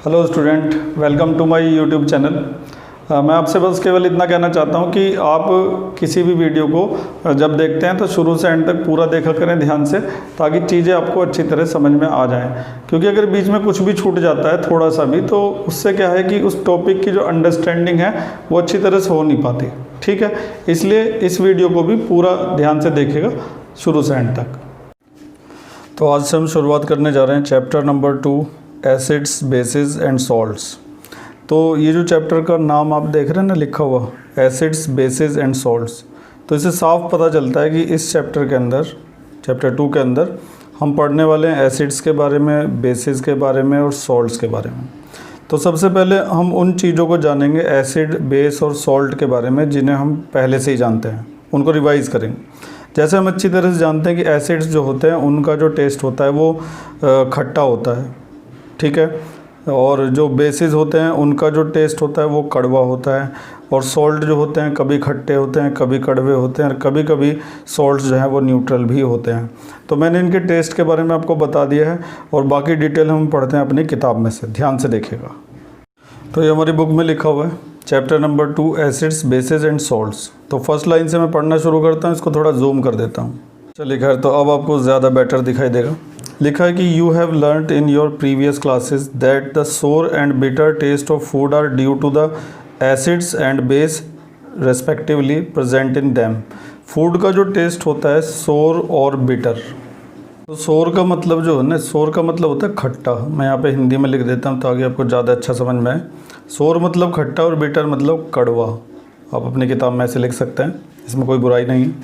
Hello student, welcome to my YouTube channel. मैं आपसे बस केवल इतना कहना चाहता हूं कि आप किसी भी वीडियो को जब देखते हैं तो शुरू से एंड तक पूरा देखा करें ध्यान से, ताकि चीज़ें आपको अच्छी तरह समझ में आ जाएं। क्योंकि अगर बीच में कुछ भी छूट जाता है थोड़ा सा भी, तो उससे क्या है कि उस टॉपिक की जो अंडरस्टैंडिंग है वो अच्छी तरह से हो नहीं पाती। ठीक है, इसलिए इस वीडियो को भी पूरा ध्यान से देखिएगा शुरू से एंड तक। तो आज से हम शुरुआत करने जा रहे हैं chapter number 2, acids, basis and salts. तो ये जो चैप्टर का नाम आप देख रहे हैं ना लिखा हुआ, एसिड्स, बेसिस एंड सॉल्ट्स, तो इससे साफ पता चलता है कि इस चैप्टर के अंदर, चैप्टर 2 के अंदर हम पढ़ने वाले हैं एसिड्स के बारे में, बेसिस के बारे में और सॉल्ट्स के बारे में। तो सबसे पहले हम उन चीज़ों को जानेंगे एसिड, बेस और सॉल्ट के बारे में जिन्हें हम पहले से ही जानते हैं, उनको रिवाइज करेंगे। जैसे हम अच्छी तरह से जानते हैं कि एसिड्स जो होते हैं उनका जो टेस्ट होता है वो खट्टा होता है, ठीक है, और जो बेसिस होते हैं उनका जो टेस्ट होता है वो कड़वा होता है, और सॉल्ट जो होते हैं कभी खट्टे होते हैं, कभी कड़वे होते हैं, और कभी कभी सॉल्ट्स जो हैं वो न्यूट्रल भी होते हैं। तो मैंने इनके टेस्ट के बारे में आपको बता दिया है, और बाकी डिटेल हम पढ़ते हैं अपनी किताब में से, ध्यान से देखिएगा। तो ये हमारी बुक में लिखा हुआ है chapter number 2, acids, basis and salts. तो फर्स्ट लाइन से मैं पढ़ना शुरू करता हूँ, इसको थोड़ा जूम कर देता हूँ। चलिए खैर, तो अब आपको ज़्यादा बेटर दिखाई देगा। लिखा है कि you have learned in your previous classes that the sour and bitter taste of food are due to the acids and base respectively present in them. Food का जो टेस्ट होता है सोर और बिटर। तो सोर का मतलब जो है ना, सोर का मतलब होता है खट्टा। मैं यहाँ पे हिंदी में लिख देता हूँ ताकि आपको ज़्यादा अच्छा समझ में आए। सोर मतलब खट्टा और बिटर मतलब कड़वा। आप अपनी किताब में ऐसे लिख सकते हैं, इसमें कोई बुराई नहीं है।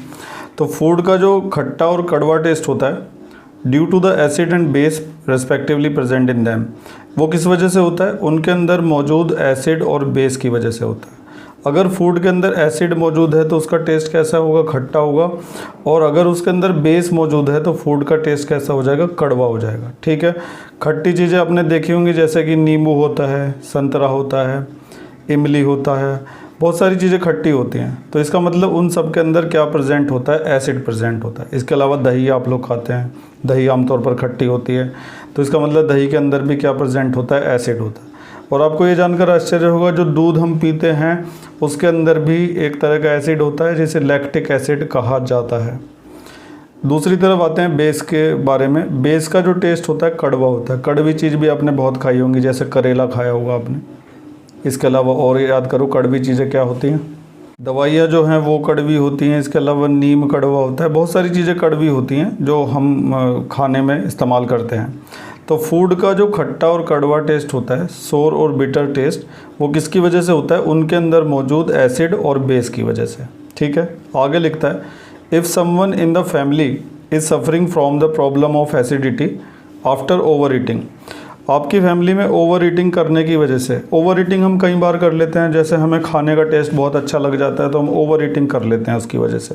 तो फूड का जो खट्टा और कड़वा टेस्ट होता है due to the acid and base respectively present in them, वो किस वजह से होता है? उनके अंदर मौजूद एसिड और बेस की वजह से होता है। अगर फूड के अंदर एसिड मौजूद है तो उसका टेस्ट कैसा होगा? खट्टा होगा। और अगर उसके अंदर बेस मौजूद है तो फूड का टेस्ट कैसा हो जाएगा? कड़वा हो जाएगा। ठीक है, खट्टी चीज़ें आपने देखी होंगी, जैसे कि नींबू होता है, संतरा होता है, इमली होता है, बहुत सारी चीज़ें खट्टी होती हैं। तो इसका मतलब उन सब के अंदर क्या प्रेजेंट होता है? एसिड प्रेजेंट होता है। इसके अलावा दही आप लोग खाते हैं, दही आमतौर पर खट्टी होती है, तो इसका मतलब दही के अंदर भी क्या प्रेजेंट होता है? एसिड होता है। और आपको ये जानकर आश्चर्य होगा, जो दूध हम पीते हैं उसके अंदर भी एक तरह का एसिड होता है जिसे लैक्टिक एसिड कहा जाता है। दूसरी तरफ आते हैं बेस के बारे में। बेस का जो टेस्ट होता है कड़वा होता है। कड़वी चीज़ भी आपने बहुत खाई होंगी, जैसे करेला खाया होगा आपने। इसके अलावा और याद करो कड़वी चीज़ें क्या होती हैं? दवाइयाँ जो हैं वो कड़वी होती हैं। इसके अलावा नीम कड़वा होता है। बहुत सारी चीज़ें कड़वी होती हैं जो हम खाने में इस्तेमाल करते हैं। तो फूड का जो खट्टा और कड़वा टेस्ट होता है, सोर और बिटर टेस्ट, वो किसकी वजह से होता है? उनके अंदर मौजूद एसिड और बेस की वजह से। ठीक है, आगे लिखता है, if someone in the family is suffering from the problem of acidity after over eating. आपकी फैमिली में ओवर ईटिंग करने की वजह से, ओवर ईटिंग हम कई बार कर लेते हैं, जैसे हमें खाने का टेस्ट बहुत अच्छा लग जाता है तो हम ओवर ईटिंग कर लेते हैं उसकी वजह से।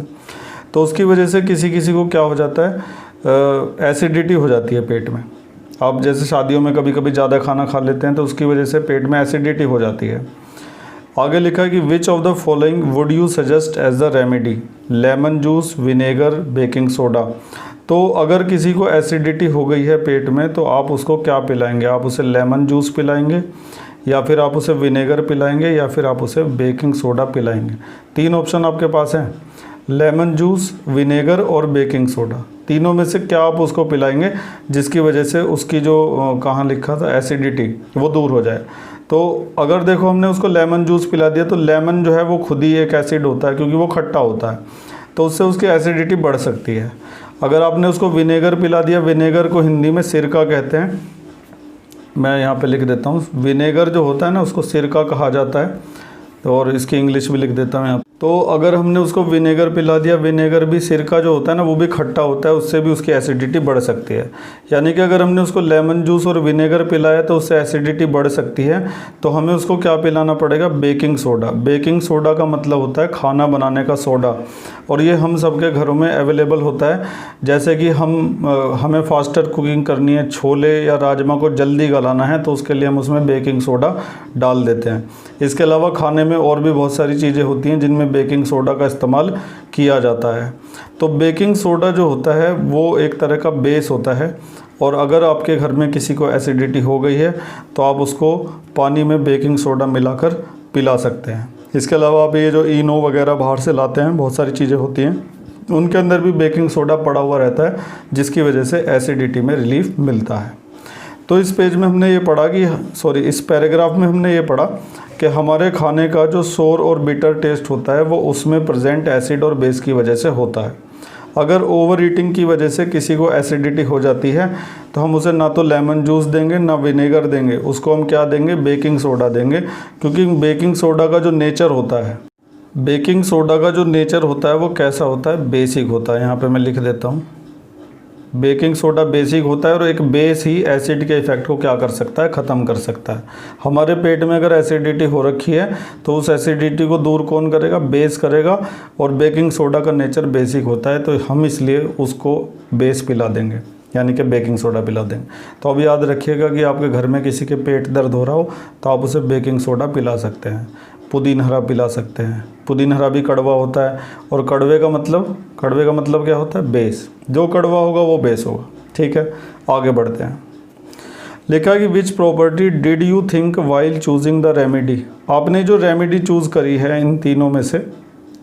तो उसकी वजह से किसी किसी को क्या हो जाता है? एसिडिटी हो जाती है पेट में। आप जैसे शादियों में कभी कभी ज़्यादा खाना खा लेते हैं तो उसकी वजह से पेट में एसिडिटी हो जाती है। आगे लिखा है कि which of the following would you suggest as the remedy? Lemon juice, vinegar, baking soda. तो अगर किसी को एसिडिटी हो गई है पेट में तो आप उसको क्या पिलाएंगे? आप उसे लेमन जूस पिलाएंगे, या फिर आप उसे विनेगर पिलाएंगे, या फिर आप उसे बेकिंग सोडा पिलाएंगे। 3 ऑप्शन आपके पास हैं, लेमन जूस, विनेगर और बेकिंग सोडा। तीनों में से क्या आप उसको पिलाएंगे जिसकी वजह से उसकी जो कहाँ लिखा था एसिडिटी वो दूर हो जाए? तो अगर देखो हमने उसको लेमन जूस पिला दिया तो लेमन जो है वो खुद ही एक एसिड होता है, क्योंकि वो खट्टा होता है, तो उससे उसकी एसिडिटी बढ़ सकती है। अगर आपने उसको विनेगर पिला दिया, विनेगर को हिंदी में सिरका कहते हैं, मैं यहाँ पे लिख देता हूँ, विनेगर जो होता है ना उसको सिरका कहा जाता है, और इसकी इंग्लिश भी लिख देता हूँ यहाँ। तो अगर हमने उसको विनेगर पिला दिया, विनेगर भी, सिरका जो होता है ना वो भी खट्टा होता है, उससे भी उसकी एसिडिटी बढ़ सकती है। यानी कि अगर हमने उसको लेमन जूस और विनेगर पिलाया तो उससे एसिडिटी बढ़ सकती है, तो हमें उसको क्या पिलाना पड़ेगा? Baking soda. बेकिंग सोडा का मतलब होता है खाना बनाने का सोडा, और ये हम सबके घरों में अवेलेबल होता है। जैसे कि हमें फास्टर कुकिंग करनी है, छोले या राजमा को जल्दी गलाना है, तो उसके लिए हम उसमें बेकिंग सोडा डाल देते हैं। इसके अलावा खाने में और भी बहुत सारी चीज़ें होती हैं जिनमें बेकिंग सोडा का इस्तेमाल किया जाता है। तो बेकिंग सोडा जो होता है वो एक तरह का बेस होता है, और अगर आपके घर में किसी को एसिडिटी हो गई है तो आप उसको पानी में बेकिंग सोडा मिलाकर पिला सकते हैं। इसके अलावा आप ये जो इनो वगैरह बाहर से लाते हैं, बहुत सारी चीज़ें होती हैं, उनके अंदर भी बेकिंग सोडा पड़ा हुआ रहता है, जिसकी वजह से एसिडिटी में रिलीफ मिलता है। तो इस पेज में हमने ये पढ़ा कि इस पैराग्राफ में हमने ये पढ़ा कि हमारे खाने का जो सोर और बिटर टेस्ट होता है वो उसमें प्रेजेंट एसिड और बेस की वजह से होता है। अगर ओवर ईटिंग की वजह से किसी को एसिडिटी हो जाती है तो हम उसे ना तो लेमन जूस देंगे ना विनेगर देंगे, उसको हम क्या देंगे, बेकिंग सोडा देंगे। क्योंकि बेकिंग सोडा का जो नेचर होता है, बेकिंग सोडा का जो नेचर होता है वो कैसा होता है, बेसिक होता है। यहाँ पे मैं लिख देता हूँ, बेकिंग सोडा बेसिक होता है और एक बेस ही एसिड के इफ़ेक्ट को क्या कर सकता है, ख़त्म कर सकता है। हमारे पेट में अगर एसिडिटी हो रखी है तो उस एसिडिटी को दूर कौन करेगा, बेस करेगा। और बेकिंग सोडा का नेचर बेसिक होता है तो हम इसलिए उसको बेस पिला देंगे, यानी कि बेकिंग सोडा पिला देंगे। तो अब याद रखिएगा कि आपके घर में किसी के पेट दर्द हो रहा हो तो आप उसे बेकिंग सोडा पिला सकते हैं, पुदीन हरा पिला सकते हैं। पुदीन हरा भी कड़वा होता है और कड़वे का मतलब क्या होता है, बेस। जो कड़वा होगा वो बेस होगा। ठीक है, आगे बढ़ते हैं। लिखा कि which property did you think while choosing the remedy. आपने जो रेमेडी चूज़ करी है इन तीनों में से,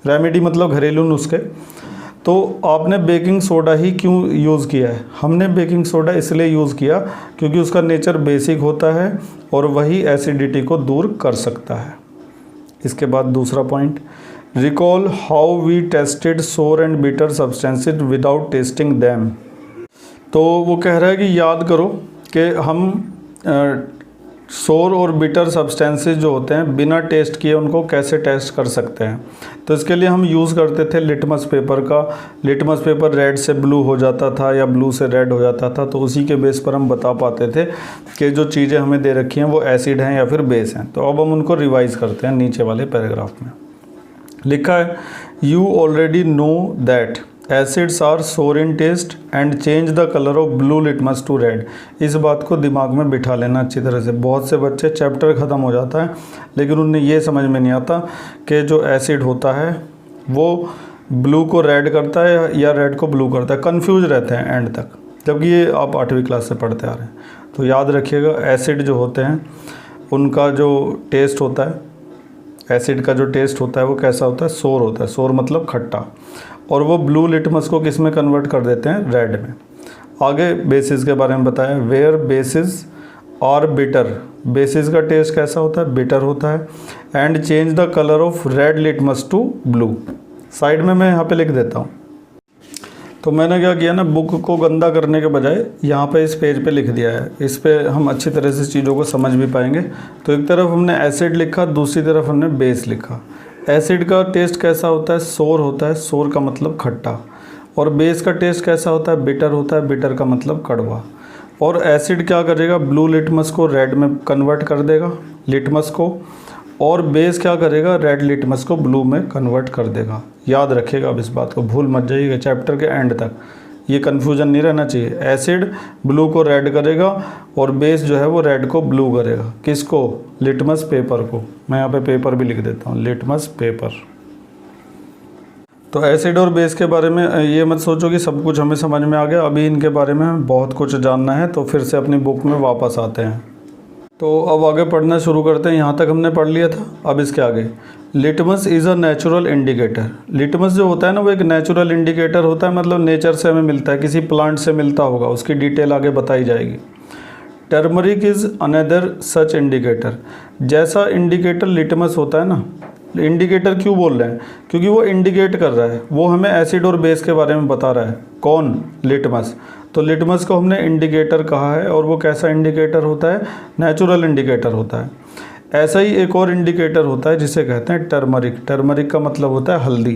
रेमेडी मतलब घरेलू नुस्खे, तो आपने बेकिंग सोडा ही क्यों यूज़ किया है। हमने बेकिंग सोडा इसलिए यूज़ किया क्योंकि उसका नेचर बेसिक होता है और वही एसिडिटी को दूर कर सकता है। इसके बाद दूसरा point, recall how we tested sour and bitter substances without tasting them. तो वो कह रहा है कि याद करो कि हम सोर और बिटर सब्सटेंसेज जो होते हैं बिना टेस्ट किए उनको कैसे टेस्ट कर सकते हैं। तो इसके लिए हम यूज़ करते थे लिटमस पेपर का। लिटमस पेपर रेड से ब्लू हो जाता था या ब्लू से रेड हो जाता था, तो उसी के बेस पर हम बता पाते थे कि जो चीज़ें हमें दे रखी हैं वो एसिड हैं या फिर बेस हैं। तो अब हम उनको रिवाइज करते हैं। नीचे वाले पैराग्राफ में लिखा है, you already know that acids are sour in taste and change the colour of blue litmus to red. इस बात को दिमाग में बिठा लेना अच्छी तरह से। बहुत से बच्चे चैप्टर ख़त्म हो जाता है लेकिन उन्हें ये समझ में नहीं आता कि जो एसिड होता है वो ब्लू को रेड करता है या रेड को ब्लू करता है। कन्फ्यूज रहते हैं एंड तक, जबकि ये आप 8वीं क्लास से पढ़ते आ रहे हैं। तो याद रखिएगा, एसिड जो होते हैं उनका जो टेस्ट होता है, एसिड का जो टेस्ट होता है वो कैसा होता है, सोर होता है। सोर मतलब खट्टा। और वो ब्लू लिटमस को किस में कन्वर्ट कर देते हैं, रेड में। आगे बेसिस के बारे में बताया, वेयर बेसिस और बिटर। बेसिस का टेस्ट कैसा होता है, बिटर होता है। And change the colour of red litmus to blue. Side में मैं यहाँ पे लिख देता हूँ। तो मैंने क्या किया ना, बुक को गंदा करने के बजाय यहाँ पे इस पेज पे लिख दिया है। इस पे हम अच्छी तरह से चीज़ों को समझ भी पाएंगे। तो एक तरफ हमने एसिड लिखा, दूसरी तरफ हमने बेस लिखा। एसिड का टेस्ट कैसा होता है, सोर होता है। सोर का मतलब खट्टा। और बेस का टेस्ट कैसा होता है, बिटर होता है। बिटर का मतलब कड़वा। और एसिड क्या करेगा, ब्लू लिटमस को रेड में कन्वर्ट कर देगा, लिटमस को। और बेस क्या करेगा, रेड लिटमस को ब्लू में कन्वर्ट कर देगा। याद रखिएगा, अब इस बात को भूल मत जाइएगा चैप्टर के एंड तक। ये कन्फ्यूजन नहीं रहना चाहिए। एसिड ब्लू को रेड करेगा और बेस जो है वो रेड को ब्लू करेगा। किसको, लिटमस पेपर को। मैं यहाँ पे पेपर भी लिख देता हूँ, लिटमस पेपर। तो एसिड और बेस के बारे में ये मत सोचो कि सब कुछ हमें समझ में आ गया। अभी इनके बारे में बहुत कुछ जानना है, तो फिर से अपनी बुक में वापस आते हैं। तो अब आगे पढ़ना शुरू करते हैं। यहाँ तक हमने पढ़ लिया था, अब इसके आगे। Litmus is a natural indicator. Litmus जो होता है ना वो एक नेचुरल इंडिकेटर होता है, मतलब नेचर से हमें मिलता है, किसी प्लांट से मिलता होगा, उसकी डिटेल आगे बताई जाएगी। Turmeric is another such indicator. जैसा इंडिकेटर लिटमस होता है ना, इंडिकेटर क्यों बोल रहे हैं, क्योंकि वो इंडिकेट कर रहा है, वो हमें एसिड और बेस के बारे में बता रहा है। कौन, लिटमस। तो लिटमस को हमने इंडिकेटर कहा है। और वो कैसा इंडिकेटर होता है, नेचुरल इंडिकेटर होता है। ऐसा ही एक और इंडिकेटर होता है जिसे कहते हैं टर्मरिक। टर्मरिक का मतलब होता है हल्दी।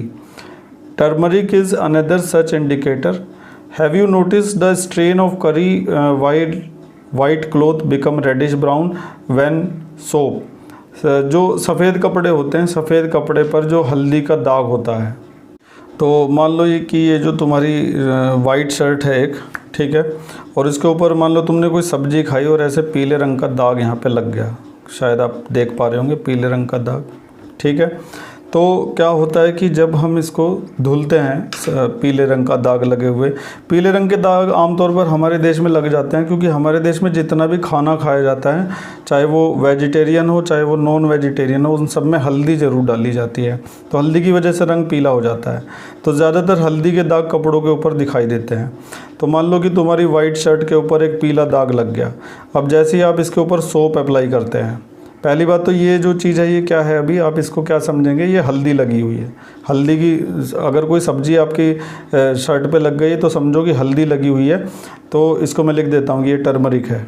Turmeric is another such indicator. Have you notice the stain of curry white cloth become reddish brown when soap. जो सफ़ेद कपड़े होते हैं, सफ़ेद कपड़े पर जो हल्दी का दाग होता है। तो मान लो ये कि ये जो तुम्हारी वाइट शर्ट है एक, ठीक है, और इसके ऊपर मान लो तुमने कोई सब्जी खाई और ऐसे पीले रंग का दाग यहाँ पे लग गया। शायद आप देख पा रहे होंगे पीले रंग का दाग, ठीक है। तो क्या होता है कि जब हम इसको धुलते हैं, पीले रंग का दाग लगे हुए, पीले रंग के दाग आमतौर पर हमारे देश में लग जाते हैं क्योंकि हमारे देश में जितना भी खाना खाया जाता है, चाहे वो वेजिटेरियन हो चाहे वो नॉन वेजिटेरियन हो, उन सब में हल्दी ज़रूर डाली जाती है। तो हल्दी की वजह से रंग पीला हो जाता है। तो ज़्यादातर हल्दी के दाग कपड़ों के ऊपर दिखाई देते हैं। तो मान लो कि तुम्हारी वाइट शर्ट के ऊपर एक पीला दाग लग गया। अब जैसे ही आप इसके ऊपर सोप अप्लाई करते हैं, पहली बात तो ये जो चीज़ है ये क्या है, अभी आप इसको क्या समझेंगे, ये हल्दी लगी हुई है। हल्दी की अगर कोई सब्ज़ी आपकी शर्ट पे लग गई है तो समझो कि हल्दी लगी हुई है। तो इसको मैं लिख देता हूँ कि ये टर्मरिक है।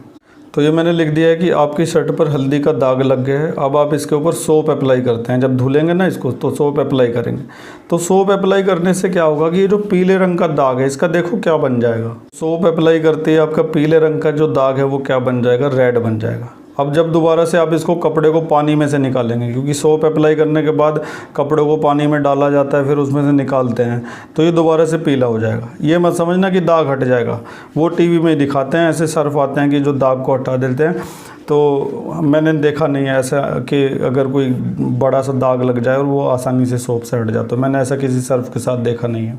तो ये मैंने लिख दिया है कि आपकी शर्ट पर हल्दी का दाग लग गया है। अब आप इसके ऊपर सोप अप्लाई करते हैं। जब धुलेंगे ना इसको तो सोप अप्लाई करेंगे। तो सोप अप्लाई करने से क्या होगा कि ये जो पीले रंग का दाग है इसका देखो क्या बन जाएगा। सोप अप्लाई करते ही आपका पीले रंग का जो दाग है वो क्या बन जाएगा, रेड बन जाएगा। अब जब दोबारा से आप इसको कपड़े को पानी में से निकालेंगे, क्योंकि सोप अप्लाई करने के बाद कपड़े को पानी में डाला जाता है, फिर उसमें से निकालते हैं, तो ये दोबारा से पीला हो जाएगा। ये मत समझना कि दाग हट जाएगा, वो टीवी में दिखाते हैं, ऐसे सर्फ आते हैं कि जो दाग को हटा देते हैं। तो मैंने देखा नहीं है ऐसा कि अगर कोई बड़ा सा दाग लग जाए और वो आसानी से सोप से हट जाए, तो मैंने ऐसा किसी सर्फ के साथ देखा नहीं है।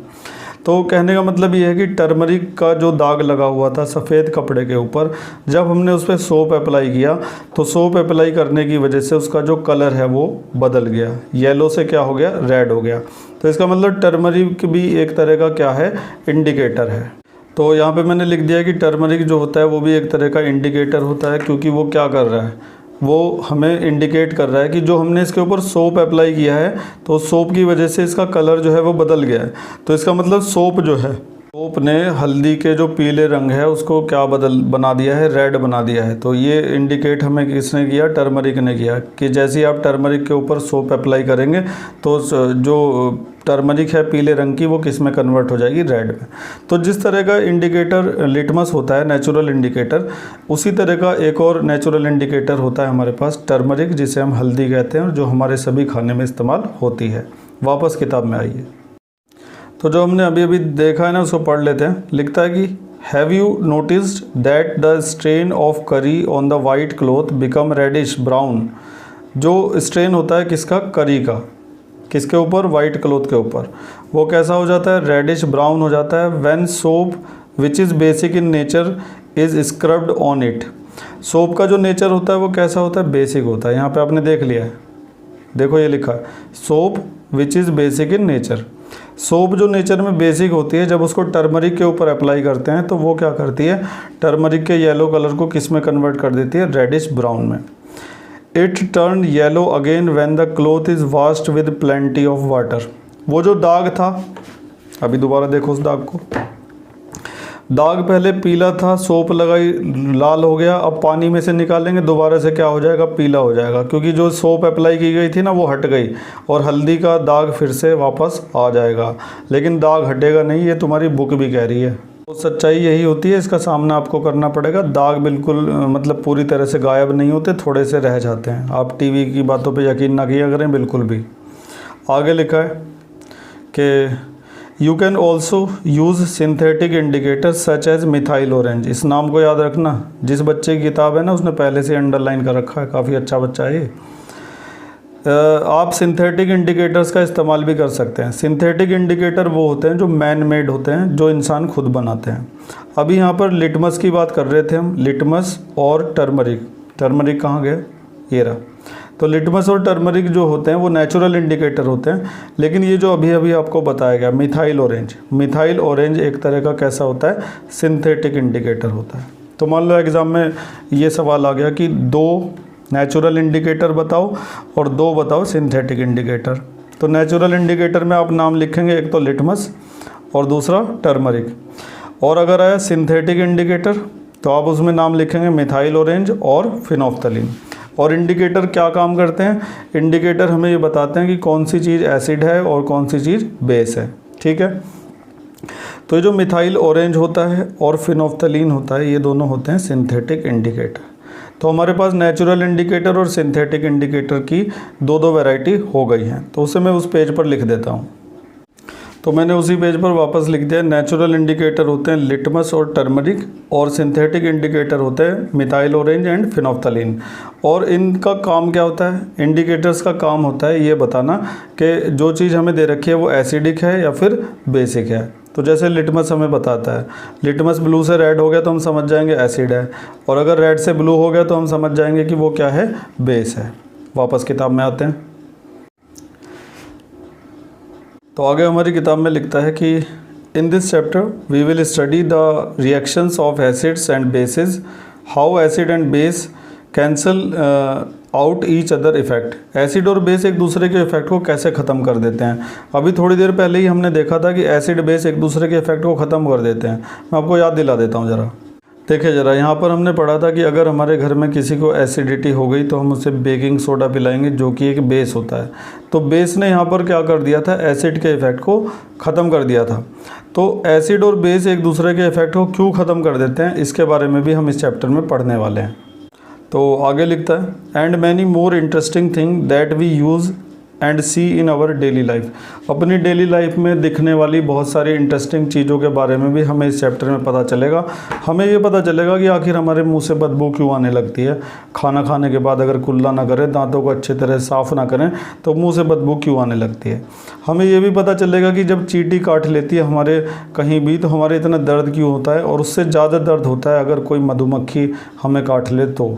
तो कहने का मतलब ये है कि टर्मरिक का जो दाग लगा हुआ था सफ़ेद कपड़े के ऊपर, जब हमने उस पर सोप अप्लाई किया तो सोप अप्लाई करने की वजह से उसका जो कलर है वो बदल गया, येलो से क्या हो गया, रेड हो गया। तो इसका मतलब टर्मरिक भी एक तरह का क्या है, इंडिकेटर है। तो यहाँ पे मैंने लिख दिया कि टर्मरिक जो होता है वो भी एक तरह का इंडिकेटर होता है, क्योंकि वो क्या कर रहा है, वो हमें इंडिकेट कर रहा है कि जो हमने इसके ऊपर सोप अप्लाई किया है तो सोप की वजह से इसका कलर जो है वो बदल गया है। तो इसका मतलब सोप जो है, सोप ने हल्दी के जो पीले रंग है उसको क्या बना दिया है, रेड बना दिया है। तो ये इंडिकेट हमें किसने किया, टर्मरिक ने किया, कि जैसे ही आप टर्मरिक के ऊपर सोप अप्लाई करेंगे तो जो टर्मरिक है पीले रंग की वो किस में कन्वर्ट हो जाएगी, रेड में। तो जिस तरह का इंडिकेटर लिटमस होता है, नेचुरल इंडिकेटर, उसी तरह का एक और नेचुरल इंडिकेटर होता है हमारे पास टर्मरिक, जिसे हम हल्दी कहते हैं और जो हमारे सभी खाने में इस्तेमाल होती है। वापस किताब में आइए। तो जो हमने अभी अभी देखा है ना उसको पढ़ लेते हैं। लिखता है कि have you noticed that the stain of curry on the white cloth become reddish brown. जो स्ट्रेन होता है किसका, करी का, किसके ऊपर, वाइट क्लॉथ के ऊपर, वो कैसा हो जाता है, रेडिश ब्राउन हो जाता है। When soap which is basic in nature is scrubbed on it. Soap का जो नेचर होता है वो कैसा होता है, बेसिक होता है। यहाँ पे आपने देख लिया है, देखो ये लिखा है soap which is basic in nature. Soap जो नेचर में बेसिक होती है, जब उसको टर्मरिक के ऊपर अप्लाई करते हैं तो वो क्या करती है, टर्मरिक के येलो कलर को किस में कन्वर्ट कर देती है, रेडिश ब्राउन में। It turn yellow again when the cloth is washed with plenty of water. वो जो दाग था, अभी दोबारा देखो उस दाग को, दाग पहले पीला था, सोप लगाई लाल हो गया, अब पानी में से निकालेंगे दोबारा से क्या हो जाएगा, पीला हो जाएगा, क्योंकि जो सोप अप्लाई की गई थी ना वो हट गई और हल्दी का दाग फिर से वापस आ जाएगा। लेकिन दाग हटेगा नहीं, ये तुम्हारी बुक भी कह रही है। तो सच्चाई यही होती है, इसका सामना आपको करना पड़ेगा। दाग बिल्कुल मतलब पूरी तरह से गायब नहीं होते, थोड़े से रह जाते हैं। आप टीवी की बातों पे यकीन ना किया करें बिल्कुल भी। आगे लिखा है कि you can also use synthetic indicators such as methyl orange. इस नाम को याद रखना, जिस बच्चे की किताब है ना उसने पहले से अंडरलाइन कर रखा है, काफ़ी अच्छा बच्चा है ये। आप सिंथेटिक इंडिकेटर्स का इस्तेमाल भी कर सकते हैं। सिंथेटिक इंडिकेटर वो होते हैं जो मैन मेड होते हैं, जो इंसान खुद बनाते हैं। अभी यहाँ पर लिटमस की बात कर रहे थे हम, लिटमस और टर्मरिक। टर्मरिक कहाँ गए, ये रहा। तो लिटमस और टर्मरिक जो होते हैं वो नेचुरल इंडिकेटर होते हैं, लेकिन ये जो अभी अभी आपको बताया गया मिथाइल ऑरेंज, मिथाइल ऑरेंज एक तरह का कैसा होता है, सिंथेटिक इंडिकेटर होता है। तो मान लो एग्ज़ाम में ये सवाल आ गया कि 2 नेचुरल इंडिकेटर बताओ और 2 बताओ सिंथेटिक इंडिकेटर। तो नेचुरल इंडिकेटर में आप नाम लिखेंगे, एक तो लिटमस और दूसरा टर्मरिक। और अगर आया सिंथेटिक इंडिकेटर तो आप उसमें नाम लिखेंगे मिथाइल ऑरेंज और फिनोफ्थलीन। और इंडिकेटर क्या काम करते हैं, इंडिकेटर हमें ये बताते हैं कि कौन सी चीज़ एसिड है और कौन सी चीज़ बेस है, ठीक है। तो ये जो मिथाइल ऑरेंज होता है और फिनोफ्थलीन होता है, ये दोनों होते हैं सिंथेटिक इंडिकेटर। तो हमारे पास नेचुरल इंडिकेटर और सिंथेटिक इंडिकेटर की 2 वैरायटी हो गई हैं। तो उसे मैं उस पेज पर लिख देता हूँ। तो मैंने उसी पेज पर वापस लिख दिया। नेचुरल इंडिकेटर होते हैं लिटमस और टर्मरिक, और सिंथेटिक इंडिकेटर होते हैं मिथाइल ऑरेंज एंड फिनोफ्थलीन। और इनका काम क्या होता है? इंडिकेटर्स का काम होता है ये बताना कि जो चीज़ हमें दे रखी है वो एसिडिक है या फिर बेसिक है। तो जैसे लिटमस हमें बताता है, लिटमस ब्लू से रेड हो गया तो हम समझ जाएंगे एसिड है, और अगर रेड से ब्लू हो गया तो हम समझ जाएंगे कि वो क्या है? बेस है। वापस किताब में आते हैं। तो आगे हमारी किताब में लिखता है कि in this chapter we will study the reactions of acids and bases, how acid and base cancel out each other effect. Acid और बेस एक दूसरे के इफेक्ट को कैसे ख़त्म कर देते हैं। अभी थोड़ी देर पहले ही हमने देखा था कि एसिड बेस एक दूसरे के इफेक्ट को ख़त्म कर देते हैं। मैं आपको याद दिला देता हूँ ज़रा। देखिए ज़रा, यहाँ पर हमने पढ़ा था कि अगर हमारे घर में किसी को एसिडिटी हो गई तो हम उसे बेकिंग सोडा पिलाएंगे, जो कि एक बेस होता है। तो बेस ने यहाँ पर क्या कर दिया था? एसिड के इफ़ेक्ट को ख़त्म कर दिया था। तो एसिड और बेस एक दूसरे के इफ़ेक्ट को क्यों ख़त्म कर देते हैं, इसके बारे में भी हम इस चैप्टर में पढ़ने वाले हैं। तो आगे लिखता है and many more interesting thing that we use and see in our daily life. अपनी डेली लाइफ में दिखने वाली बहुत सारी इंटरेस्टिंग चीज़ों के बारे में भी हमें इस चैप्टर में पता चलेगा। हमें ये पता चलेगा कि आखिर हमारे मुंह से बदबू क्यों आने लगती है। खाना खाने के बाद अगर कुल्ला ना करें, दांतों को अच्छी तरह साफ़ ना करें, तो मुंह से बदबू क्यों आने लगती है। हमें ये भी पता चलेगा कि जब चींटी काट लेती है हमारे कहीं भी, तो हमारे इतना दर्द क्यों होता है, और उससे ज़्यादा दर्द होता है अगर कोई मधुमक्खी हमें काट ले तो।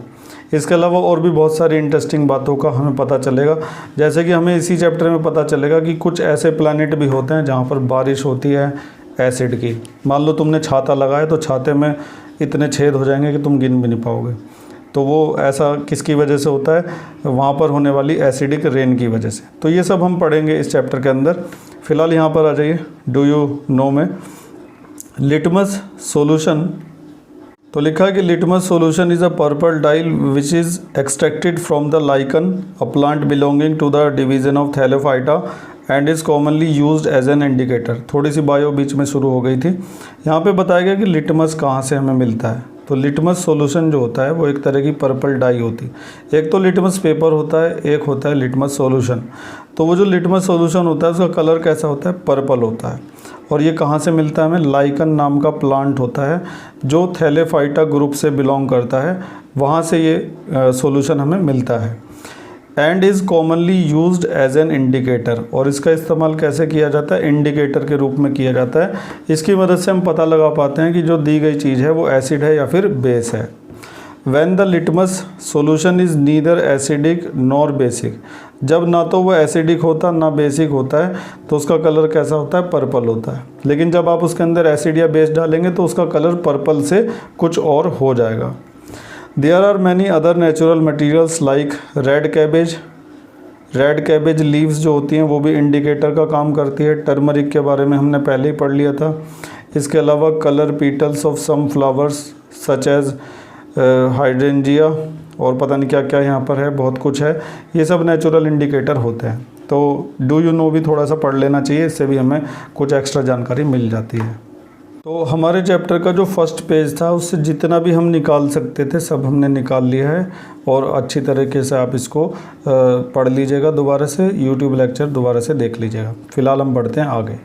इसके अलावा और भी बहुत सारी इंटरेस्टिंग बातों का हमें पता चलेगा। जैसे कि हमें इसी चैप्टर में पता चलेगा कि कुछ ऐसे प्लैनेट भी होते हैं जहाँ पर बारिश होती है एसिड की। मान लो तुमने छाता लगाया तो छाते में इतने छेद हो जाएंगे कि तुम गिन भी नहीं पाओगे। तो वो ऐसा किसकी वजह से होता है? वहाँ पर होने वाली एसिडिक रेन की वजह से। तो ये सब हम पढ़ेंगे इस चैप्टर के अंदर। फ़िलहाल यहाँ पर आ जाइए डू यू नो में लिटमस सोल्यूशन। तो लिखा है कि litmus solution is a purple dye which is extracted from the lichen, a plant belonging to the division of thallophyta and is commonly used as an indicator. थोड़ी सी bio बीच में शुरू हो गई थी। यहाँ पे बताया गया कि लिटमस कहाँ से हमें मिलता है। तो लिटमस सोल्यूशन जो होता है वो एक तरह की पर्पल डाई होती है। एक तो लिटमस पेपर होता है, एक होता है लिटमस सोल्यूशन। तो वो जो लिटमस सोल्यूशन होता है उसका कलर कैसा होता है? पर्पल होता है। और ये कहाँ से मिलता है हमें? लाइकन नाम का प्लांट होता है जो थैलेफाइटा ग्रुप से बिलोंग करता है, वहाँ से ये सॉल्यूशन हमें मिलता है। And is commonly used as an indicator. और इसका इस्तेमाल कैसे किया जाता है? इंडिकेटर के रूप में किया जाता है। इसकी मदद से हम पता लगा पाते हैं कि जो दी गई चीज़ है वो एसिड है या फिर बेस है। When the litmus solution is neither acidic nor basic, जब ना तो वो एसिडिक होता ना बेसिक होता है तो उसका कलर कैसा होता है? पर्पल होता है। लेकिन जब आप उसके अंदर एसिड या बेस डालेंगे तो उसका कलर पर्पल से कुछ और हो जाएगा। There are many other natural materials like red cabbage leaves जो होती हैं वो भी इंडिकेटर का काम करती है। टर्मरिक के बारे में हमने पहले ही पढ़ लिया था। इसके अलावा colour petals of some flowers such as hydrangea और पता नहीं क्या क्या यहाँ पर है, बहुत कुछ है। ये सब नेचुरल इंडिकेटर होते हैं। तो डू यू नो भी थोड़ा सा पढ़ लेना चाहिए, इससे भी हमें कुछ एक्स्ट्रा जानकारी मिल जाती है। तो हमारे चैप्टर का जो फर्स्ट पेज था उससे जितना भी हम निकाल सकते थे सब हमने निकाल लिया है, और अच्छी तरीके से आप इसको पढ़ लीजिएगा, दोबारा से यूट्यूब लेक्चर दोबारा से देख लीजिएगा। फ़िलहाल हम बढ़ते हैं आगे।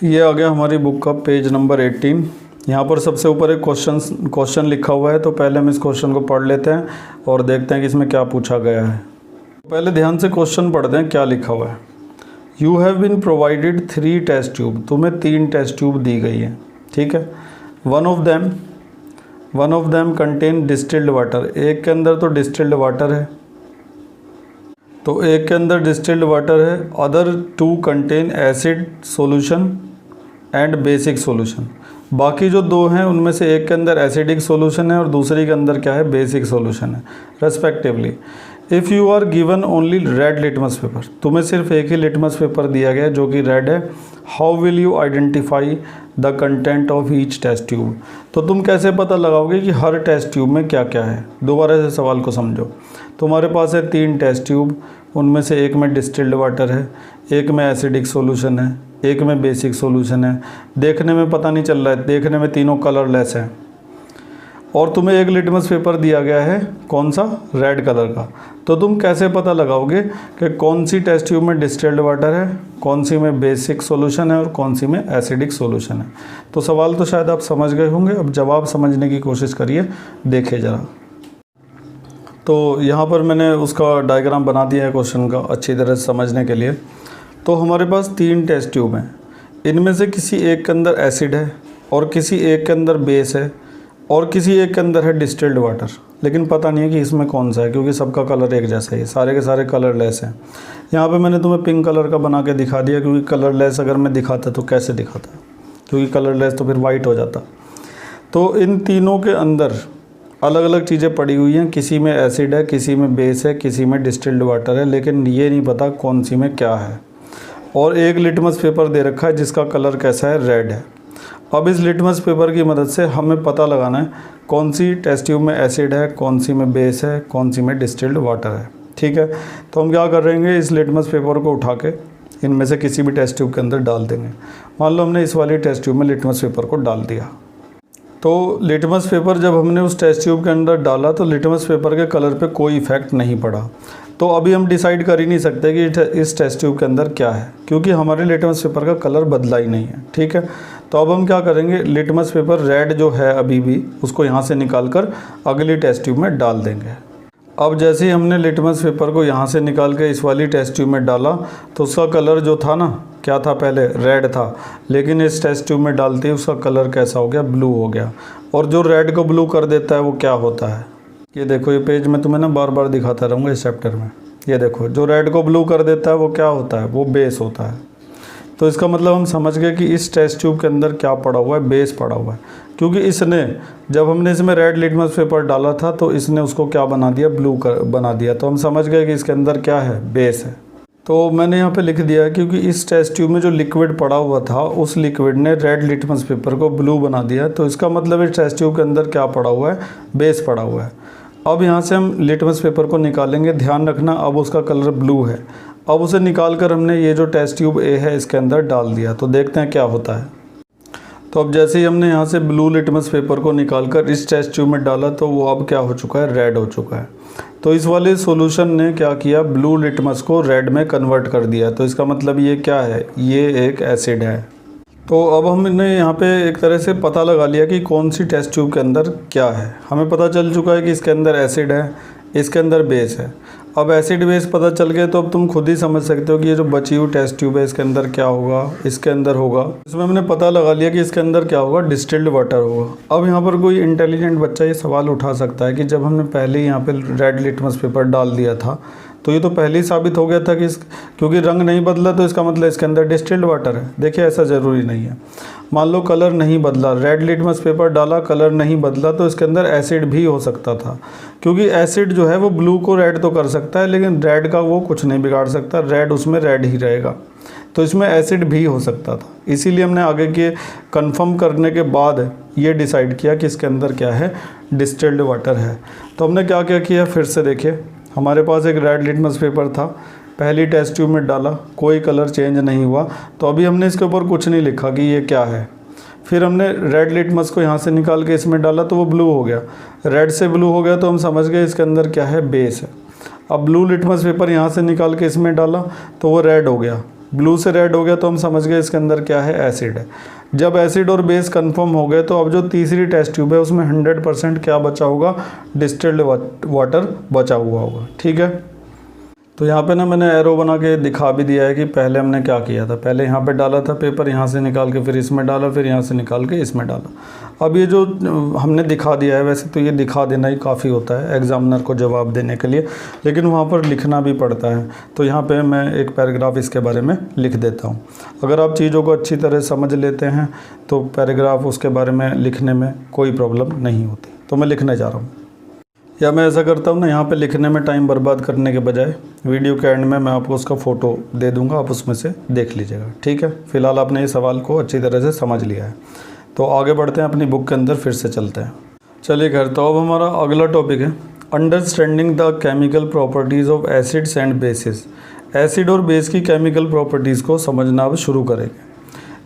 ये आ गया हमारी बुक का पेज नंबर 18। यहाँ पर सबसे ऊपर एक क्वेश्चन लिखा हुआ है। तो पहले हम इस क्वेश्चन को पढ़ लेते हैं और देखते हैं कि इसमें क्या पूछा गया है। पहले ध्यान से क्वेश्चन पढ़ते हैं क्या लिखा हुआ है। You have been provided 3 test tube. तुम्हें 3 टेस्ट ट्यूब दी गई है, ठीक है। One of them contain distilled water. एक के अंदर तो डिस्टिल्ड वाटर है, तो एक के अंदर डिस्टिल्ड वाटर है। Other 2 contain acid solution and basic solution. बाकी जो 2 हैं उनमें से एक के अंदर एसिडिक सॉल्यूशन है और दूसरी के अंदर क्या है? बेसिक सॉल्यूशन है respectively. If you are given only red litmus paper, तुम्हें सिर्फ एक ही लिटमस पेपर दिया गया जो कि रेड है, how will you identify the content of each test tube. तो तुम कैसे पता लगाओगे कि हर टेस्ट ट्यूब में क्या क्या है? दोबारा से सवाल को समझो। तुम्हारे पास है 3 टेस्ट ट्यूब, उनमें से एक में डिस्टिल्ड वाटर है, एक में एसिडिक सॉल्यूशन है, एक में बेसिक सॉल्यूशन है। देखने में पता नहीं चल रहा है, देखने में तीनों कलरलेस हैं। और तुम्हें एक लिटमस पेपर दिया गया है, कौन सा, रेड कलर का, तो तुम कैसे पता लगाओगे कि कौन सी टेस्ट ट्यूब में डिस्टिल्ड वाटर है, कौन सी में बेसिक सॉल्यूशन है और कौन सी में एसिडिक सॉल्यूशन है। तो सवाल तो शायद आप समझ गए होंगे, अब जवाब समझने की कोशिश करिए, देखिए ज़रा। तो यहाँ पर मैंने उसका डायग्राम बना दिया है क्वेश्चन का अच्छी तरह से समझने के लिए। तो हमारे पास 3 टेस्ट ट्यूब हैं, इनमें से किसी एक के अंदर एसिड है और किसी एक के अंदर बेस है और किसी एक के अंदर है डिस्टिल्ड वाटर, लेकिन पता नहीं है कि इसमें कौन सा है, क्योंकि सबका कलर एक जैसा है, सारे के सारे कलरलेस हैं। यहाँ पे मैंने तुम्हें पिंक कलर का बना के दिखा दिया, क्योंकि कलरलेस अगर मैं दिखाता तो कैसे दिखाता, क्योंकि कलरलेस तो फिर वाइट हो जाता। तो इन तीनों के अंदर अलग अलग चीज़ें पड़ी हुई हैं, किसी में एसिड है, किसी में बेस है, किसी में डिस्टिल्ड वाटर है, लेकिन ये नहीं पता कौन सी में क्या है। और एक लिटमस पेपर दे रखा है जिसका कलर कैसा है, रेड है। अब इस लिटमस पेपर की मदद से हमें पता लगाना है कौन सी टेस्ट ट्यूब में एसिड है, कौन सी में बेस है, कौन सी में डिस्टिल्ड वाटर है। ठीक है, तो हम क्या करेंगे, इस लिटमस पेपर को उठा के इनमें से किसी भी टेस्ट ट्यूब के अंदर डाल देंगे। मान लो हमने इस वाली टेस्ट ट्यूब में लिटमस पेपर को डाल दिया, तो लिटमस पेपर जब हमने उस टेस्ट ट्यूब के अंदर डाला तो लिटमस पेपर के कलर पे कोई इफेक्ट नहीं पड़ा। तो अभी हम डिसाइड कर ही नहीं सकते कि इस टेस्ट ट्यूब के अंदर क्या है, क्योंकि हमारे लिटमस पेपर का कलर बदला ही नहीं है। ठीक है, तो अब हम क्या करेंगे, लिटमस पेपर रेड जो है अभी भी, उसको यहाँ से निकाल कर अगली टेस्ट ट्यूब में डाल देंगे। अब जैसे ही हमने लिटमस पेपर को यहाँ से निकाल के इस वाली टेस्ट ट्यूब में डाला तो उसका कलर जो था ना, क्या था, पहले रेड था, लेकिन इस टेस्ट ट्यूब में डालते ही उसका कलर कैसा हो गया, ब्लू हो गया। और जो रेड को ब्लू कर देता है वो क्या होता है, ये देखो, ये पेज में तुम्हें ना बार बार दिखाता रहूँगा इस चैप्टर में। ये देखो, जो रेड को ब्लू कर देता है वो क्या होता है, वो बेस होता है। तो इसका मतलब हम समझ गए कि इस टेस्ट ट्यूब के अंदर क्या पड़ा हुआ है, बेस पड़ा हुआ है, क्योंकि इसने, जब हमने इसमें रेड लिटमस पेपर डाला था तो इसने उसको क्या बना दिया, ब्लू बना दिया। तो हम समझ गए कि इसके अंदर क्या है, बेस है। तो मैंने यहाँ पे लिख दिया क्योंकि इस टेस्ट ट्यूब में जो लिक्विड पड़ा हुआ था उस लिक्विड ने रेड लिटमस पेपर को ब्लू बना दिया। तो इसका मतलब इस टेस्ट ट्यूब के अंदर क्या पड़ा हुआ है, बेस पड़ा हुआ है। अब यहाँ से हम लिटमस पेपर को निकालेंगे, ध्यान रखना अब उसका कलर ब्लू है। अब उसे निकाल कर हमने ये जो टेस्ट ट्यूब ए है इसके अंदर डाल दिया, तो देखते हैं क्या होता है। तो अब जैसे ही हमने यहाँ से ब्लू लिटमस पेपर को निकाल कर इस टेस्ट ट्यूब में डाला तो वो अब क्या हो चुका है, रेड हो चुका है। तो इस वाले सॉल्यूशन ने क्या किया, ब्लू लिटमस को रेड में कन्वर्ट कर दिया। तो इसका मतलब ये क्या है, ये एक एसिड है। तो अब हमने यहाँ पे एक तरह से पता लगा लिया कि कौन सी टेस्ट ट्यूब के अंदर क्या है। हमें पता चल चुका है कि इसके अंदर एसिड है, इसके अंदर बेस है। अब एसिड बेस पता चल गए तो अब तुम खुद ही समझ सकते हो कि ये जो बची हुई टेस्ट ट्यूब है इसके अंदर क्या होगा, इसके अंदर होगा, इसमें हमने पता लगा लिया कि इसके अंदर क्या होगा, डिस्टिल्ड वाटर होगा। अब यहाँ पर कोई इंटेलिजेंट बच्चा ये सवाल उठा सकता है कि जब हमने पहले यहाँ पे रेड लिटमस पेपर डाल दिया था तो ये तो पहले ही साबित हो गया था कि क्योंकि रंग नहीं बदला तो इसका मतलब इसके अंदर डिस्टिल्ड वाटर है। देखिए ऐसा ज़रूरी नहीं है। मान लो कलर नहीं बदला, रेड लिटमस पेपर डाला, कलर नहीं बदला, तो इसके अंदर एसिड भी हो सकता था, क्योंकि एसिड जो है वो ब्लू को रेड तो कर सकता है लेकिन रेड का वो कुछ नहीं बिगाड़ सकता, रेड उसमें रेड ही रहेगा। तो इसमें एसिड भी हो सकता था, इसीलिए हमने आगे के कंफर्म करने के बाद ये डिसाइड किया कि इसके अंदर क्या है, डिस्टिल्ड वाटर है। तो हमने क्या क्या किया, फिर से देखिए, हमारे पास एक रेड लिटमस पेपर था, पहली टेस्ट ट्यूब में डाला, कोई कलर चेंज नहीं हुआ, तो अभी हमने इसके ऊपर कुछ नहीं लिखा कि ये क्या है। फिर हमने रेड लिटमस को यहाँ से निकाल के इसमें डाला तो वो ब्लू हो गया, रेड से ब्लू हो गया तो हम समझ गए इसके अंदर क्या है, बेस है। अब ब्लू लिटमस पेपर यहाँ से निकाल के इसमें डाला तो वो रेड हो गया, ब्लू से रेड हो गया तो हम समझ गए इसके अंदर क्या है, एसिड है। जब एसिड और बेस कंफर्म हो गए तो अब जो तीसरी टेस्ट ट्यूब है उसमें 100% क्या बचा होगा, डिस्टिल्ड वाटर बचा हुआ होगा। ठीक है, तो यहाँ पे ना मैंने एरो बना के दिखा भी दिया है कि पहले हमने क्या किया था। पहले यहाँ पे डाला था पेपर, यहाँ से निकाल के फिर इसमें डाला, फिर यहाँ से निकाल के इसमें डाला। अब ये जो हमने दिखा दिया है, वैसे तो ये दिखा देना ही काफ़ी होता है एग्जामिनर को जवाब देने के लिए, लेकिन वहाँ पर लिखना भी पड़ता है। तो यहाँ पे मैं एक पैराग्राफ इसके बारे में लिख देता हूँ। अगर आप चीज़ों को अच्छी तरह समझ लेते हैं तो पैराग्राफ उसके बारे में लिखने में कोई प्रॉब्लम नहीं होती। तो मैं लिखने जा रहा हूँ, या मैं ऐसा करता हूँ ना, यहाँ पे लिखने में टाइम बर्बाद करने के बजाय वीडियो के एंड में मैं आपको उसका फ़ोटो दे दूँगा, आप उसमें से देख लीजिएगा। ठीक है, फ़िलहाल आपने इस सवाल को अच्छी तरह से समझ लिया है, तो आगे बढ़ते हैं, अपनी बुक के अंदर फिर से चलते हैं। चलिए खैर, तो अब हमारा अगला टॉपिक है understanding the chemical properties of acids and basis. Acid और बेस की केमिकल प्रॉपर्टीज़ को समझना अब शुरू करेंगे।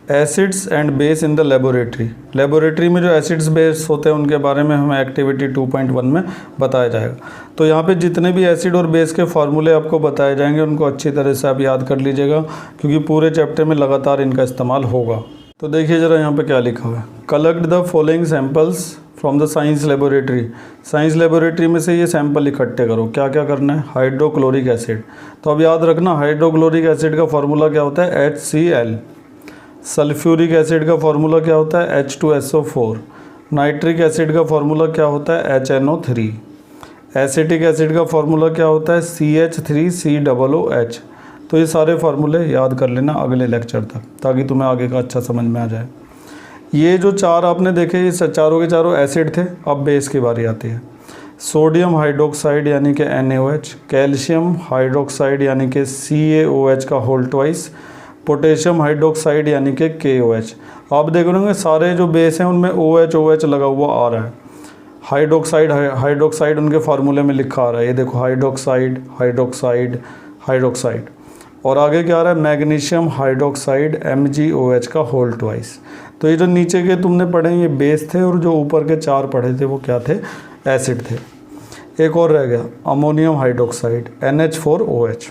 Acids and base in the laboratory. Laboratory में जो एसिड्स बेस होते हैं उनके बारे में हमें एक्टिविटी 2.1 में बताया जाएगा। तो यहाँ पे जितने भी एसिड और बेस के फार्मूले आपको बताए जाएंगे उनको अच्छी तरह से आप याद कर लीजिएगा, क्योंकि पूरे चैप्टर में लगातार इनका इस्तेमाल होगा। तो देखिए ज़रा यहाँ पे क्या लिखा हुआ है, collect the following samples from the science laboratory. Science laboratory में से ये सैंपल इकट्ठे करो। क्या क्या करना है, हाइड्रोक्लोरिक एसिड। तो अब याद रखना हाइड्रोक्लोरिक एसिड का फार्मूला क्या होता है, HCl। सल्फ्यूरिक एसिड का फार्मूला क्या होता है, H2SO4। नाइट्रिक एसिड का फार्मूला क्या होता है, HNO3। एसिटिक एसिड का फार्मूला क्या होता है, CH3COOH। तो ये सारे फार्मूले याद कर लेना अगले लेक्चर तक, ताकि तुम्हें आगे का अच्छा समझ में आ जाए। ये जो चार आपने देखे, ये चारों के चारों एसिड थे। अब बेस की बारी आती है। सोडियम हाइड्रोक्साइड यानी कि NaOH, कैल्शियम हाइड्रोक्साइड यानी कि CaOH का होल ट्वाइस, पोटेशियम हाइड्रोक्साइड यानी कि KOH। आप देख रहे होंगे सारे जो बेस हैं उनमें OH लगा हुआ आ रहा है। हाइड्रोक्साइड उनके फार्मूले में लिखा आ रहा है, ये देखो हाइड्रोक्साइड हाइड्रोक्साइड हाइड्रोक्साइड। और आगे क्या आ रहा है, मैग्नीशियम हाइड्रोक्साइड MgOH का होल ट्वाइस। तो ये जो नीचे के तुमने पढ़े ये बेस थे, और जो ऊपर के चार पढ़े थे वो क्या थे, एसिड थे। एक और रह गया अमोनियम हाइड्रोक्साइड NH4OH।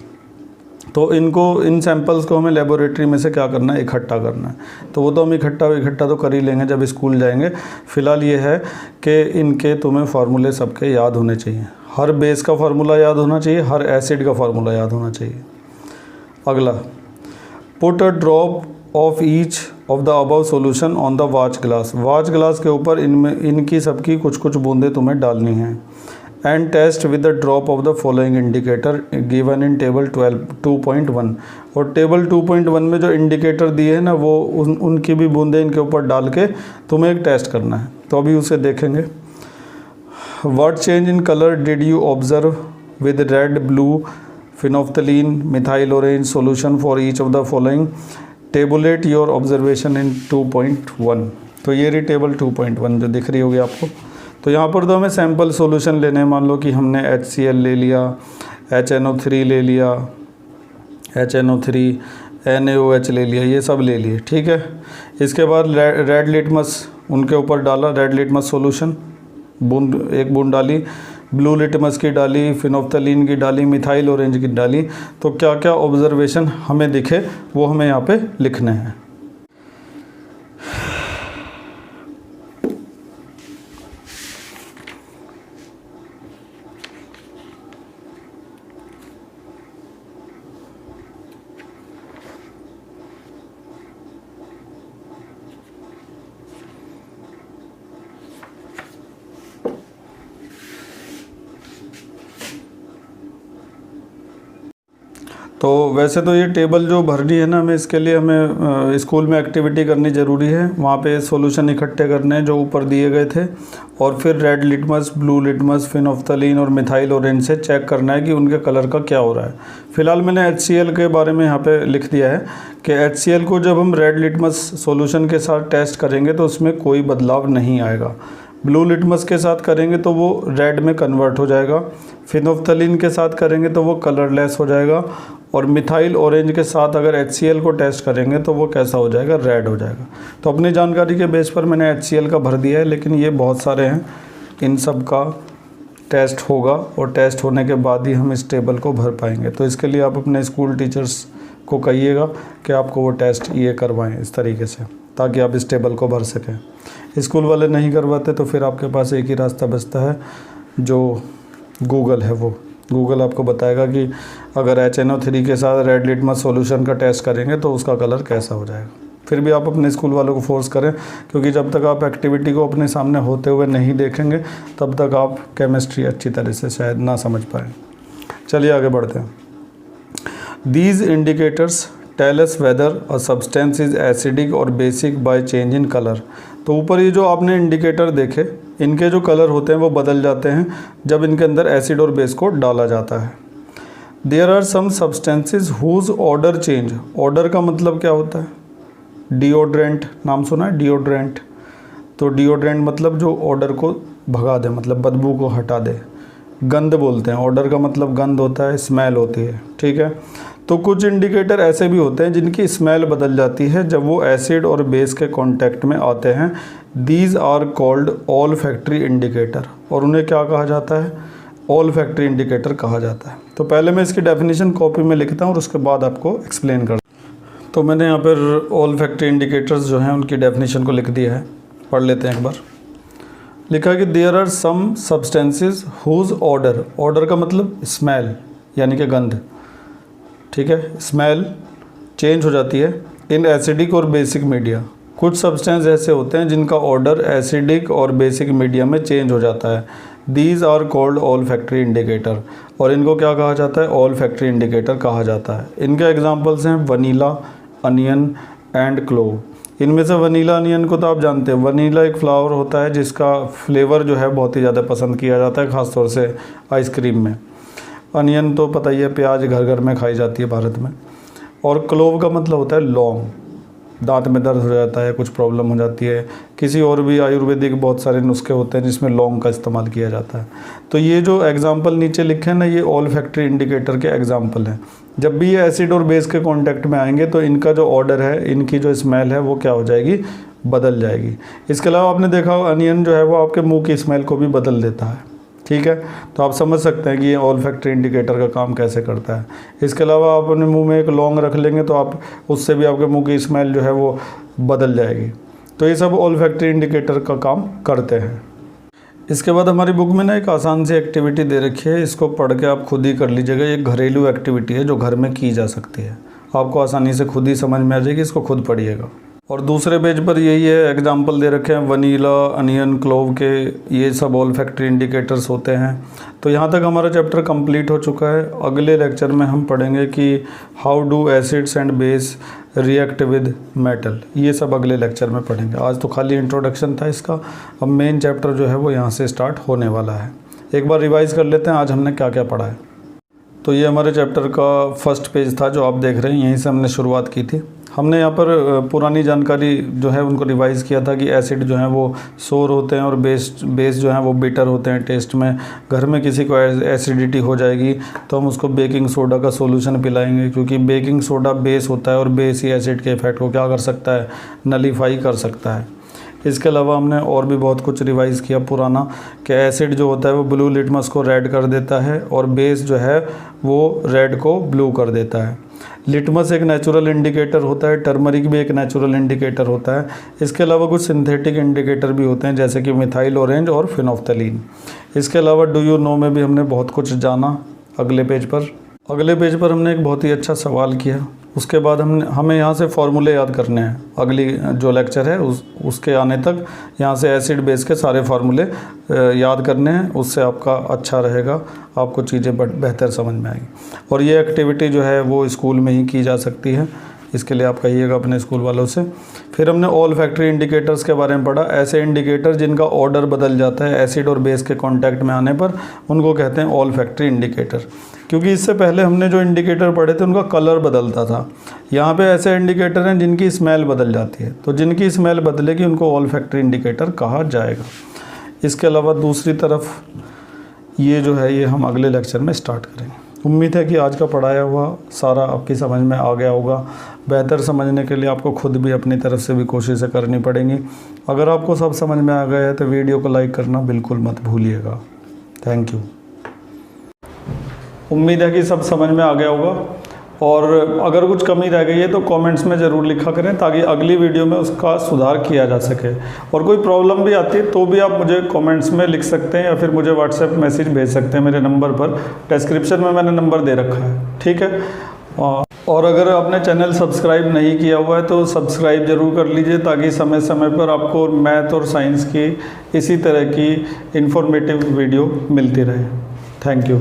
तो इन सैंपल्स को हमें लेबोरेटरी में से क्या करना है, इकट्ठा करना है। तो वो तो हम इकट्ठा तो कर ही लेंगे जब स्कूल जाएंगे। फ़िलहाल ये है कि इनके तुम्हें फार्मूले सबके याद होने चाहिए। हर बेस का फार्मूला याद होना चाहिए, हर एसिड का फार्मूला याद होना चाहिए। अगला, put a drop of each of the above solution on the watch glass. Watch glass के ऊपर इनकी सबकी कुछ कुछ बूंदें तुम्हें डालनी हैं। And test with the drop of the following indicator given in table 2.1। और टेबल 2.1 में जो इंडिकेटर दिए हैं ना, वो उनकी भी बूंदें इनके ऊपर डाल के तुम्हें एक टेस्ट करना है। तो अभी उसे देखेंगे। What change in colour did you observe with red, blue, phenolphthalein, methyl orange solution for each of the following. Tablet your observation इन 2.1। तो ये रही टेबल 2.1 जो दिख रही होगी आपको। तो यहाँ पर तो हमें सैम्पल सॉल्यूशन लेने हैं। मान लो कि हमने HCl ले लिया, HNO3 ले लिया, HNO3, NaOH ले लिया, ये सब ले लिए, ठीक है। इसके बाद रेड लिटमस उनके ऊपर डाला, रेड लिटमस सॉल्यूशन एक बूंद डाली, ब्लू लिटमस की डाली, फिनोफ्थलीन की डाली, मिथाइल ऑरेंज की डाली। तो क्या क्या ऑब्जर्वेशन हमें दिखे वो हमें यहाँ पे लिखने हैं। तो वैसे तो ये टेबल जो भरनी है ना, हमें इसके लिए हमें स्कूल में एक्टिविटी करनी ज़रूरी है। वहाँ पे सॉल्यूशन इकट्ठे करने हैं जो ऊपर दिए गए थे, और फिर red litmus, blue litmus, phenolphthalein और मिथाइल ऑरेंज से चेक करना है कि उनके कलर का क्या हो रहा है। फ़िलहाल मैंने HCl के बारे में यहाँ पे लिख दिया है कि HCl को जब हम रेड लिटमस सॉल्यूशन के साथ टेस्ट करेंगे तो उसमें कोई बदलाव नहीं आएगा। ब्लू लिटमस के साथ करेंगे तो वो रेड में कन्वर्ट हो जाएगा, फिनोफ्थलीन के साथ करेंगे तो वो कलरलेस हो जाएगा, और मिथाइल ऑरेंज के साथ अगर HCl को टेस्ट करेंगे तो वो कैसा हो जाएगा, रेड हो जाएगा। तो अपनी जानकारी के बेस पर मैंने HCl का भर दिया है, लेकिन ये बहुत सारे हैं, इन सब का टेस्ट होगा, और टेस्ट होने के बाद ही हम इस टेबल को भर पाएंगे। तो इसके लिए आप अपने स्कूल टीचर्स को कहिएगा कि आपको वो टेस्ट ये करवाएं इस तरीके से, ताकि आप इस टेबल को भर सकें। स्कूल वाले नहीं करवाते तो फिर आपके पास एक ही रास्ता बचता है, जो गूगल है। वो गूगल आपको बताएगा कि अगर HNO3 के साथ रेड लिटमस सॉल्यूशन का टेस्ट करेंगे तो उसका कलर कैसा हो जाएगा। फिर भी आप अपने स्कूल वालों को फोर्स करें, क्योंकि जब तक आप एक्टिविटी को अपने सामने होते हुए नहीं देखेंगे तब तक आप केमिस्ट्री अच्छी तरह से शायद ना समझ पाएँ। चलिए आगे बढ़ते हैं। These indicators tell us whether a substance is acidic or basic by change in color। तो ऊपर ये जो आपने इंडिकेटर देखे, इनके जो कलर होते हैं वो बदल जाते हैं जब इनके अंदर एसिड और बेस को डाला जाता है। There are some substances whose order change। Order का मतलब क्या होता है? डिओड्रेंट नाम सुना है, डिओड्रेंट। तो डिओड्रेंट मतलब जो ऑर्डर को भगा दे, मतलब बदबू को हटा दे। गंध बोलते हैं, ऑर्डर का मतलब गंध होता है, स्मेल होती है, ठीक है। तो कुछ इंडिकेटर ऐसे भी होते हैं जिनकी स्मेल बदल जाती है जब वो एसिड और बेस के कांटेक्ट में आते हैं। These are called olfactory indicator, और उन्हें क्या कहा जाता है? ऑल्फैक्टरी इंडिकेटर कहा जाता है। तो पहले मैं इसकी डेफिनेशन कॉपी में लिखता हूँ और उसके बाद आपको एक्सप्लेन कर। तो मैंने यहाँ पर ऑल्फैक्टरी इंडिकेटर्स जो हैं उनकी डेफिनेशन को लिख दिया है, पढ़ लेते हैं एक बार। लिखा कि there are some substances whose odour का मतलब स्मेल यानी कि गंध, ठीक है, स्मेल चेंज हो जाती है इन एसिडिक और बेसिक मीडिया। कुछ सब्सटेंस ऐसे होते हैं जिनका ऑर्डर एसिडिक और बेसिक मीडिया में चेंज हो जाता है। These are called olfactory indicator, और इनको क्या कहा जाता है? ऑल्फैक्टरी इंडिकेटर कहा जाता है। इनके एग्जांपल्स हैं वनीला, अनियन एंड क्लोव। इनमें से वनीला अनियन को तो आप जानते हैं, वनीला एक फ्लावर होता है जिसका फ्लेवर जो है बहुत ही ज़्यादा पसंद किया जाता है, ख़ासतौर से आइसक्रीम में। अनियन तो पता ही है, प्याज घर घर में खाई जाती है भारत में। और क्लोव का मतलब होता है लौंग। दांत में दर्द हो जाता है, कुछ प्रॉब्लम हो जाती है, किसी और भी आयुर्वेदिक बहुत सारे नुस्खे होते हैं जिसमें लौंग का इस्तेमाल किया जाता है। तो ये जो एग्जाम्पल नीचे लिखे हैं ना, ये ऑल्फैक्टरी इंडिकेटर के एग्जाम्पल हैं। जब भी ये एसिड और बेस के कांटेक्ट में आएंगे तो इनका जो ऑर्डर है, इनकी जो स्मेल है वो क्या हो जाएगी? बदल जाएगी। इसके अलावा आपने देखा हो अनियन जो है वो आपके मुंह की स्मेल को भी बदल देता है, ठीक है। तो आप समझ सकते हैं कि ये ऑल्फैक्टरी इंडिकेटर का काम कैसे करता है। इसके अलावा आप अपने मुंह में एक लौंग रख लेंगे तो आप उससे भी आपके मुंह की स्मेल जो है वो बदल जाएगी। तो ये सब ऑल्फैक्टरी इंडिकेटर का काम करते हैं। इसके बाद हमारी बुक में ना एक आसान सी एक्टिविटी दे रखी है, इसको पढ़ के आप खुद ही कर लीजिएगा। ये घरेलू एक्टिविटी है जो घर में की जा सकती है, आपको आसानी से खुद ही समझ में आ जाएगी, इसको खुद पढ़िएगा। और दूसरे पेज पर यही है, एग्जाम्पल दे रखे हैं वनीला, अनियन, क्लोव के, ये सब ऑल्फैक्टरी इंडिकेटर्स होते हैं। तो यहाँ तक हमारा चैप्टर कंप्लीट हो चुका है। अगले लेक्चर में हम पढ़ेंगे कि how do acids and base react with metal, ये सब अगले लेक्चर में पढ़ेंगे। आज तो खाली इंट्रोडक्शन था इसका, अब मेन चैप्टर जो है वो यहाँ से स्टार्ट होने वाला है। एक बार रिवाइज़ कर लेते हैं आज हमने क्या क्या पढ़ा है। तो ये हमारे चैप्टर का फर्स्ट पेज था जो आप देख रहे हैं, यहीं से हमने शुरुआत की थी। हमने यहाँ पर पुरानी जानकारी जो है उनको रिवाइज़ किया था कि एसिड जो है वो सोर होते हैं और बेस जो है वो बिटर होते हैं टेस्ट में। घर में किसी को एसिडिटी हो जाएगी तो हम उसको बेकिंग सोडा का सॉल्यूशन पिलाएंगे, क्योंकि बेकिंग सोडा बेस होता है और बेस ही एसिड के इफेक्ट को क्या कर सकता है? नलीफाई कर सकता है। इसके अलावा हमने और भी बहुत कुछ रिवाइज़ किया पुराना, कि एसिड जो होता है वो ब्लू लिटमस को रेड कर देता है और बेस जो है वो रेड को ब्लू कर देता है। लिटमस एक नेचुरल इंडिकेटर होता है, टर्मरिक भी एक नेचुरल इंडिकेटर होता है। इसके अलावा कुछ सिंथेटिक इंडिकेटर भी होते हैं जैसे कि मिथाइल ऑरेंज और फिनोफ्थलीन। इसके अलावा डू यू नो में भी हमने बहुत कुछ जाना। अगले पेज पर हमने एक बहुत ही अच्छा सवाल किया। उसके बाद हमें यहाँ से फॉर्मूले याद करने हैं। अगली जो लेक्चर है उसके आने तक यहाँ से एसिड बेस के सारे फार्मूले याद करने हैं, उससे आपका अच्छा रहेगा, आपको चीज़ें बेहतर समझ में आएगी। और ये एक्टिविटी जो है वो स्कूल में ही की जा सकती है, इसके लिए आप कहिएगा अपने स्कूल वालों से। फिर हमने ऑल्फैक्टरी इंडिकेटर्स के बारे में पढ़ा। ऐसे इंडिकेटर जिनका ऑर्डर बदल जाता है एसिड और बेस के कांटेक्ट में आने पर, उनको कहते हैं ऑल्फैक्टरी इंडिकेटर। क्योंकि इससे पहले हमने जो इंडिकेटर पढ़े थे उनका कलर बदलता था। यहाँ पे ऐसे इंडिकेटर हैं जिनकी स्मेल बदल जाती है, तो जिनकी स्मेल बदलेगी उनको ऑल्फैक्टरी इंडिकेटर कहा जाएगा। इसके अलावा दूसरी तरफ ये जो है ये हम अगले लेक्चर में स्टार्ट करेंगे। उम्मीद है कि आज का पढ़ाया हुआ सारा आपकी समझ में आ गया होगा। बेहतर समझने के लिए आपको खुद भी अपनी तरफ से भी कोशिशें करनी पड़ेंगी। अगर आपको सब समझ में आ गया है तो वीडियो को लाइक करना बिल्कुल मत भूलिएगा। Thank you. उम्मीद है कि सब समझ में आ गया होगा, और अगर कुछ कमी रह गई है तो कमेंट्स में ज़रूर लिखा करें ताकि अगली वीडियो में उसका सुधार किया जा सके। और कोई प्रॉब्लम भी आती है तो भी आप मुझे कमेंट्स में लिख सकते हैं या फिर मुझे व्हाट्सएप मैसेज भेज सकते हैं मेरे नंबर पर। डिस्क्रिप्शन में मैंने नंबर दे रखा है, ठीक है। और अगर आपने चैनल सब्सक्राइब नहीं किया हुआ है तो सब्सक्राइब ज़रूर कर लीजिए ताकि समय समय पर आपको मैथ और साइंस की इसी तरह की इन्फॉर्मेटिव वीडियो मिलती रहे। Thank you.